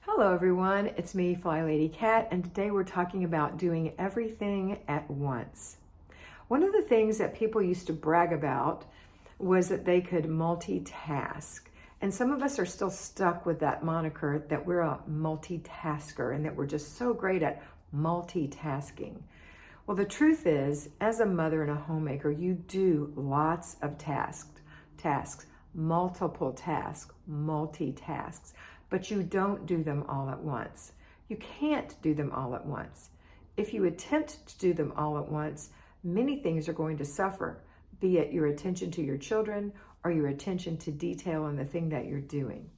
Hello everyone, it's me, FlyLady Kat, and today we're talking about doing everything at once. One of the things that people used to brag about was that they could multitask. And some of us are still stuck with that moniker that we're a multitasker and that we're just so great at multitasking. Well, the truth is, as a mother and a homemaker, you do lots of tasks, multiple tasks, multitasks, but you don't do them all at once. You can't do them all at once. If you attempt to do them all at once, many things are going to suffer, be it your attention to your children or your attention to detail in the thing that you're doing.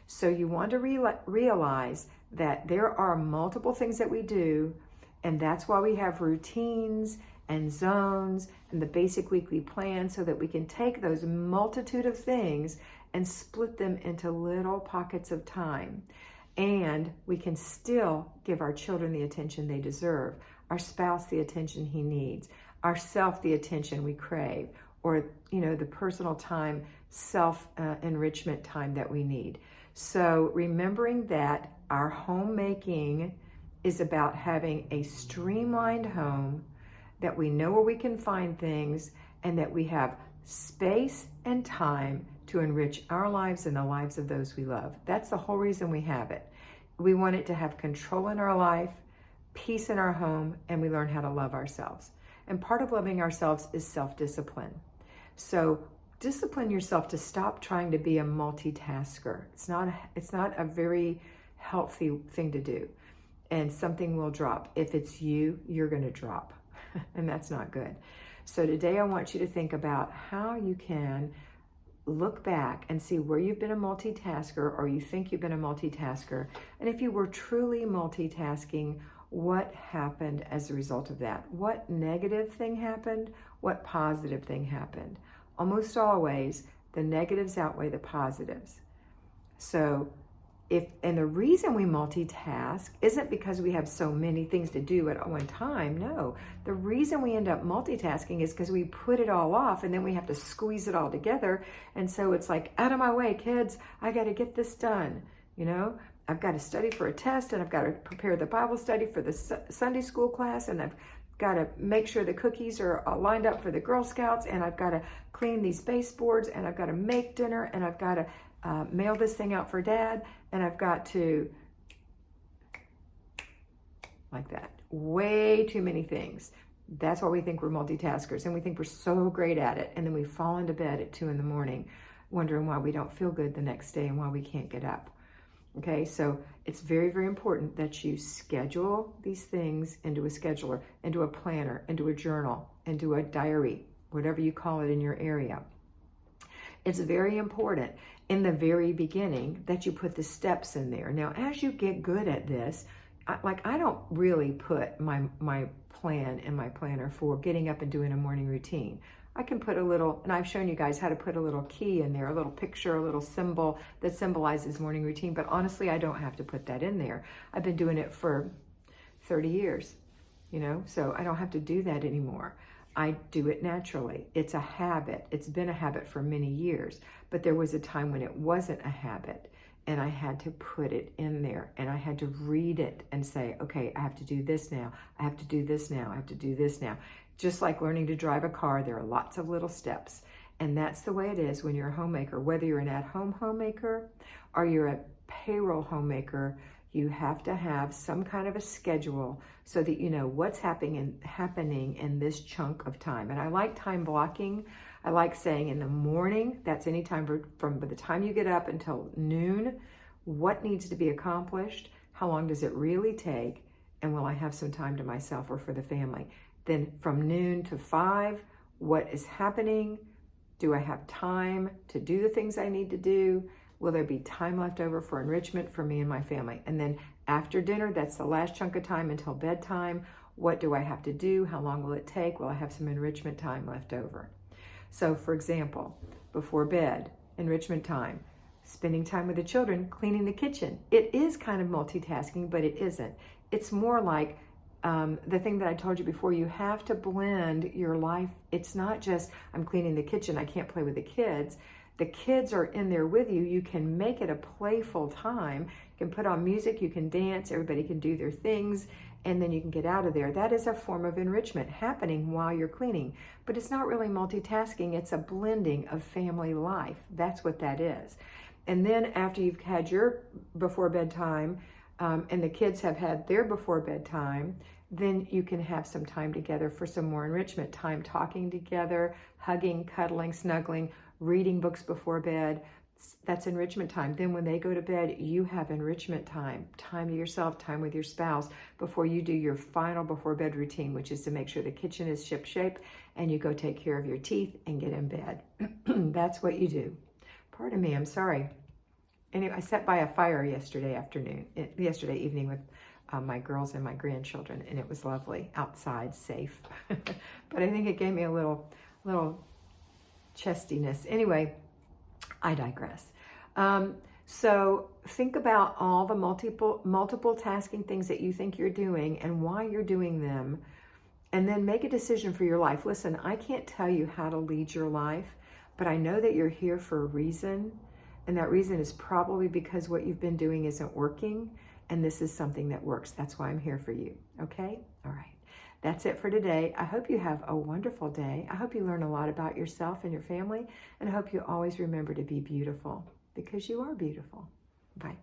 So you want to realize that there are multiple things that we do, and that's why we have routines and zones and the basic weekly plan so that we can take those multitude of things and split them into little pockets of time. And we can still give our children the attention they deserve, our spouse the attention he needs, ourself the attention we crave, or the personal time, self-enrichment time that we need. So remembering that our homemaking is about having a streamlined home, that we know where we can find things, and that we have space and time to enrich our lives and the lives of those we love. That's the whole reason we have it. We want it to have control in our life, peace in our home, and we learn how to love ourselves. And part of loving ourselves is self-discipline. So discipline yourself to stop trying to be a multitasker. It's not a very healthy thing to do. And something will drop. If it's you, you're going to drop. And that's not good. So today I want you to think about how you can look back and see where you've been a multitasker or you think you've been a multitasker. And if you were truly multitasking, what happened as a result of that? What negative thing happened? What positive thing happened? Almost always, the negatives outweigh the positives. So and the reason we multitask isn't because we have so many things to do at one time. No, the reason we end up multitasking is because we put it all off and then we have to squeeze it all together. And so it's like, out of my way, kids, I got to get this done. I've got to study for a test, and I've got to prepare the Bible study for the Sunday school class, and I've got to make sure the cookies are lined up for the Girl Scouts, and I've got to clean these baseboards, and I've got to make dinner, and I've got to mail this thing out for Dad, and I've got to, like that. Way too many things. That's why we think we're multitaskers, and we think we're so great at it, and then we fall into bed at 2 a.m, wondering why we don't feel good the next day and why we can't get up. Okay, so it's very, very important that you schedule these things into a scheduler, into a planner, into a journal, into a diary, whatever you call it in your area. It's very important in the very beginning that you put the steps in there. Now, as you get good at this, I don't really put my plan in my planner for getting up and doing a morning routine. I can put a little, and I've shown you guys how to put a little key in there, a little picture, a little symbol that symbolizes morning routine, but honestly, I don't have to put that in there. I've been doing it for 30 years, so I don't have to do that anymore. I do it naturally. It's a habit. It's been a habit for many years, but there was a time when it wasn't a habit, and I had to put it in there, and I had to read it and say, okay, I have to do this now. I have to do this now. I have to do this now. Just like learning to drive a car, there are lots of little steps. And that's the way it is when you're a homemaker. Whether you're an at-home homemaker or you're a payroll homemaker, you have to have some kind of a schedule so that you know what's happening in this chunk of time. And I like time blocking. I like saying in the morning, that's any time from the time you get up until noon, what needs to be accomplished, how long does it really take, and will I have some time to myself or for the family? Then from noon to 5, what is happening? Do I have time to do the things I need to do? Will there be time left over for enrichment for me and my family? And then after dinner, that's the last chunk of time until bedtime. What do I have to do? How long will it take? Will I have some enrichment time left over? So for example, before bed, enrichment time, spending time with the children, cleaning the kitchen. It is kind of multitasking, but it isn't. It's more like the thing that I told you before, you have to blend your life. It's not just, I'm cleaning the kitchen, I can't play with the kids. the kids are in there with you, you can make it a playful time. You can put on music, you can dance, everybody can do their things, and then you can get out of there. That is a form of enrichment happening while you're cleaning. But it's not really multitasking, it's a blending of family life. That's what that is. And then after you've had your before bedtime, and the kids have had their before bedtime, then you can have some time together for some more enrichment time, talking together, hugging, cuddling, snuggling, reading books before bed. That's enrichment time. Then when they go to bed, you have enrichment time, time to yourself, time with your spouse before you do your final before bed routine, which is to make sure the kitchen is ship-shape and you go take care of your teeth and get in bed. That's what you do. Pardon me, I'm sorry. Anyway, I sat by a fire yesterday evening with my girls and my grandchildren, and it was lovely outside, safe. But I think it gave me a little chestiness. Anyway, I digress. So think about all the multiple tasking things that you think you're doing and why you're doing them, and then make a decision for your life. Listen, I can't tell you how to lead your life, but I know that you're here for a reason, and that reason is probably because what you've been doing isn't working, and this is something that works. That's why I'm here for you, okay? All right. That's it for today. I hope you have a wonderful day. I hope you learn a lot about yourself and your family, and I hope you always remember to be beautiful, because you are beautiful. Bye.